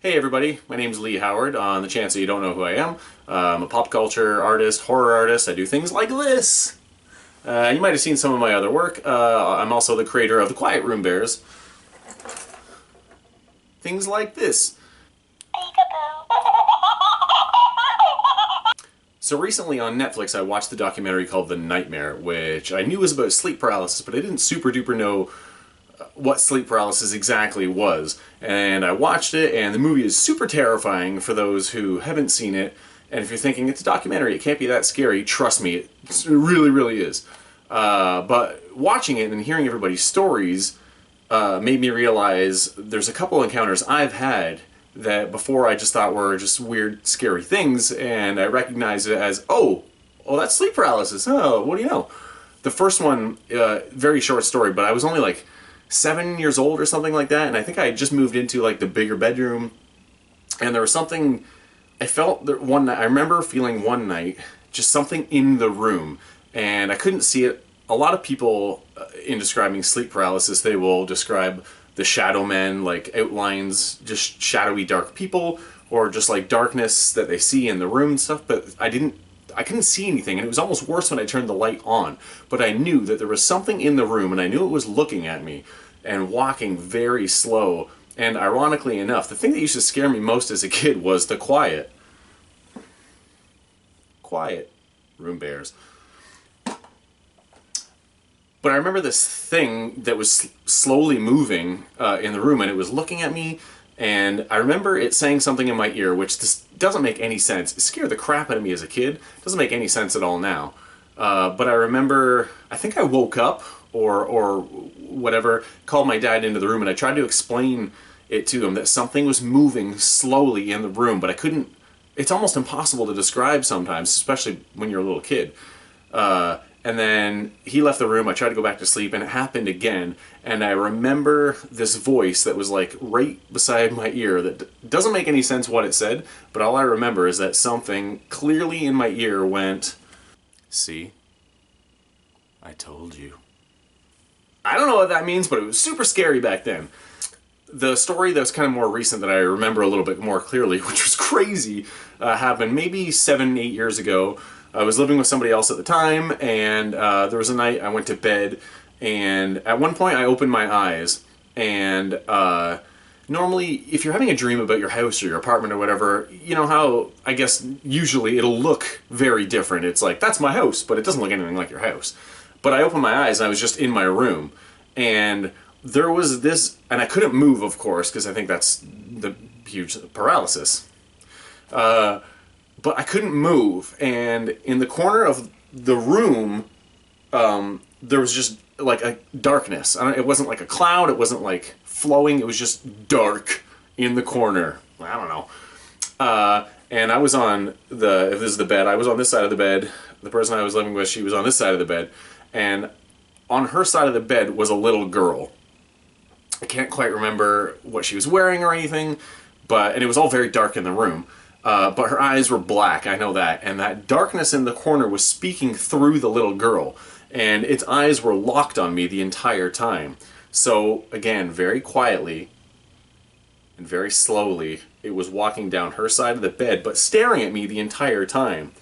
Hey everybody, my name's Lee Howard. On the chance that you don't know who I am, I'm a pop culture artist, horror artist. I do things like this. You might have seen some of my other work. I'm also the creator of the Quiet Room Bears. Things like this. So recently on Netflix I watched the documentary called The Nightmare, which I knew was about sleep paralysis, but I didn't super duper know what sleep paralysis exactly was. And I watched it, and the movie is super terrifying for those who haven't seen it. And if you're thinking it's a documentary, it can't be that scary, trust me, it really, really is. But watching it and hearing everybody's stories made me realize there's a couple encounters I've had that before I just thought were just weird, scary things, and I recognized it as, oh, that's sleep paralysis. Oh, what do you know? The first one, very short story, but I was only like 7 years old or something like that, and I think I had just moved into like the bigger bedroom, and there was something I felt that one night. I remember feeling one night just something in the room, and I couldn't see it. A lot of people in describing sleep paralysis, they will describe the shadow men, like outlines, just shadowy dark people, or just like darkness that they see in the room and stuff, but I couldn't see anything, and it was almost worse when I turned the light on. But I knew that there was something in the room, and I knew it was looking at me and walking very slow. And ironically enough, the thing that used to scare me most as a kid was the quiet room bears. But I remember this thing that was slowly moving in the room, and it was looking at me, and I remember it saying something in my ear, which just doesn't make any sense. It scared the crap out of me as a kid. It doesn't make any sense at all now. But I remember, I think I woke up or whatever, called my dad into the room, and I tried to explain it to him that something was moving slowly in the room, but I couldn't. It's almost impossible to describe sometimes, especially when you're a little kid. And then he left the room, I tried to go back to sleep, and it happened again. And I remember this voice that was like right beside my ear that doesn't make any sense what it said, but all I remember is that something clearly in my ear went, "See? I told you." I don't know what that means, but it was super scary back then. The story that's kind of more recent that I remember a little bit more clearly, which was crazy, happened maybe 7, 8 years ago. I was living with somebody else at the time, and there was a night I went to bed, and at one point I opened my eyes, and normally if you're having a dream about your house or your apartment or whatever, you know how, I guess, usually it'll look very different. It's like, that's my house, but it doesn't look anything like your house. But I opened my eyes, and I was just in my room, and there was this, and I couldn't move, of course, because I think that's the huge paralysis. But I couldn't move, and in the corner of the room, there was just like a darkness. It wasn't like a cloud, it wasn't like flowing, it was just dark in the corner. I don't know. And I was on if this is the bed, I was on this side of the bed. The person I was living with, she was on this side of the bed, and on her side of the bed was a little girl. I can't quite remember what she was wearing or anything, and it was all very dark in the room. But her eyes were black, I know that, and that darkness in the corner was speaking through the little girl, and its eyes were locked on me the entire time. So, again, very quietly and very slowly, it was walking down her side of the bed, but staring at me the entire time.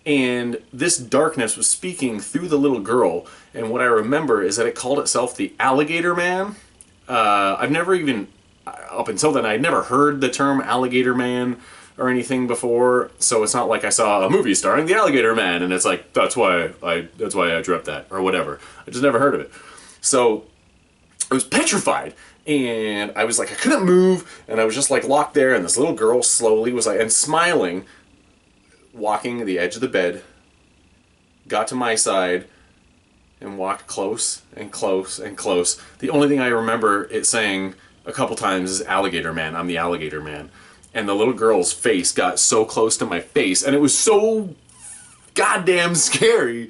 And this darkness was speaking through the little girl, and what I remember is that it called itself the Alligator Man. I've never even, up until then, I'd never heard the term Alligator Man or anything before, so it's not like I saw a movie starring the Alligator Man and it's like, that's why I dreamt that, or whatever. I just never heard of it. So I was petrified, and I was like, I couldn't move, and I was just like locked there, and this little girl slowly was like, and smiling, walking the edge of the bed, got to my side, and walked close and close and close. The only thing I remember it saying a couple times is Alligator Man, I'm the Alligator Man. And the little girl's face got so close to my face, and it was so goddamn scary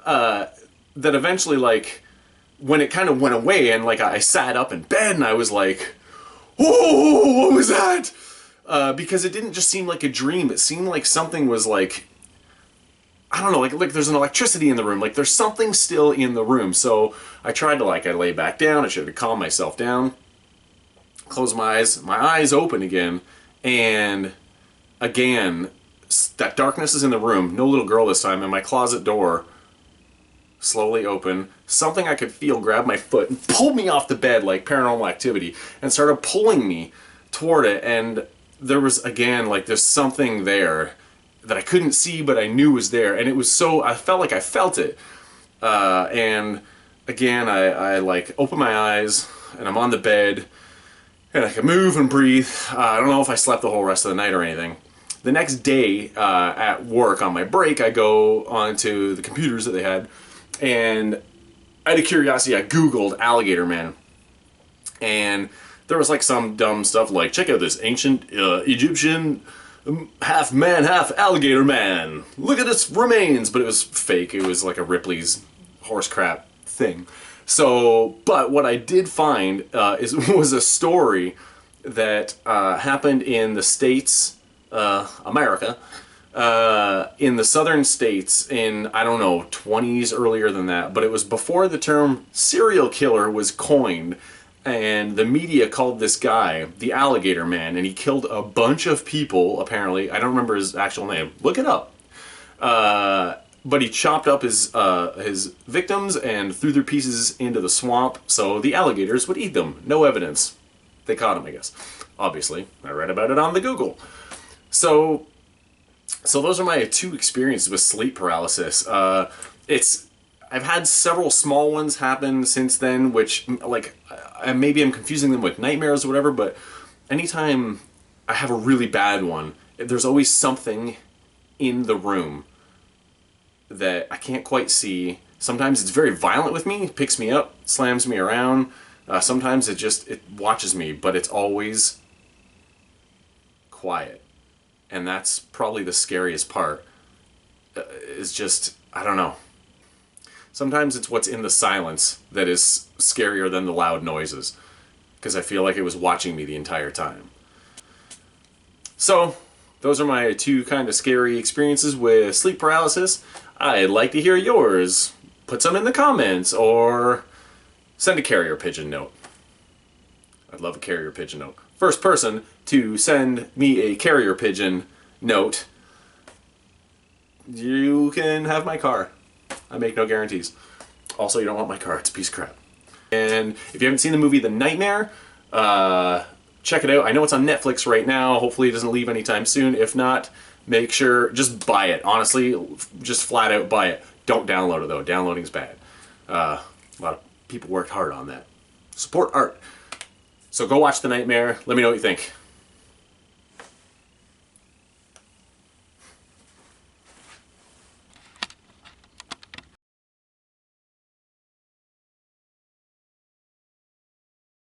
that eventually, like, when it kind of went away, and like I sat up in bed, and I was like, "Oh, what was that?" Because it didn't just seem like a dream; it seemed like something was like, I don't know, like there's an electricity in the room, like there's something still in the room. So I tried to, like, I lay back down, I tried to calm myself down, close my eyes open again, And again, that darkness is in the room. No little girl this time, and my closet door slowly open. Something I could feel grabbed my foot and pulled me off the bed like Paranormal Activity and started pulling me toward it. And there was, again, like there's something there that I couldn't see but I knew was there. And it was so, I felt like I felt it. And again, I like open my eyes and I'm on the bed and I can move and breathe. I don't know if I slept the whole rest of the night or anything. The next day at work on my break, I go onto the computers that they had, and out of curiosity, I Googled Alligator Man. And there was like some dumb stuff like, check out this ancient Egyptian half man, half alligator man. Look at its remains. But it was fake. It was like a Ripley's horse crap thing. So, but what I did find was a story that happened in the States, America, in the southern states in, I don't know, 20s, earlier than that, but it was before the term serial killer was coined, and the media called this guy the Alligator Man, and he killed a bunch of people, apparently. I don't remember his actual name. Look it up. But he chopped up his victims and threw their pieces into the swamp so the alligators would eat them. No evidence. They caught him, I guess. Obviously. I read about it on the Google. So those are my two experiences with sleep paralysis. I've had several small ones happen since then, which, like, maybe I'm confusing them with nightmares or whatever, but anytime I have a really bad one, there's always something in the room that I can't quite see. Sometimes it's very violent with me, it picks me up, slams me around. Sometimes it watches me, but it's always quiet. And that's probably the scariest part. Is just, I don't know. Sometimes it's what's in the silence that is scarier than the loud noises, because I feel like it was watching me the entire time. So, those are my two kind of scary experiences with sleep paralysis. I'd like to hear yours. Put some in the comments, or send a carrier pigeon note. I'd love a carrier pigeon note. First person to send me a carrier pigeon note, you can have my car. I make no guarantees. Also, you don't want my car. It's a piece of crap. And if you haven't seen the movie The Nightmare, check it out. I know it's on Netflix right now. Hopefully it doesn't leave anytime soon. If not, make sure, just buy it. Honestly, just flat out buy it. Don't download it though. Downloading's bad. A lot of people worked hard on that. Support art. So go watch The Nightmare. Let me know what you think.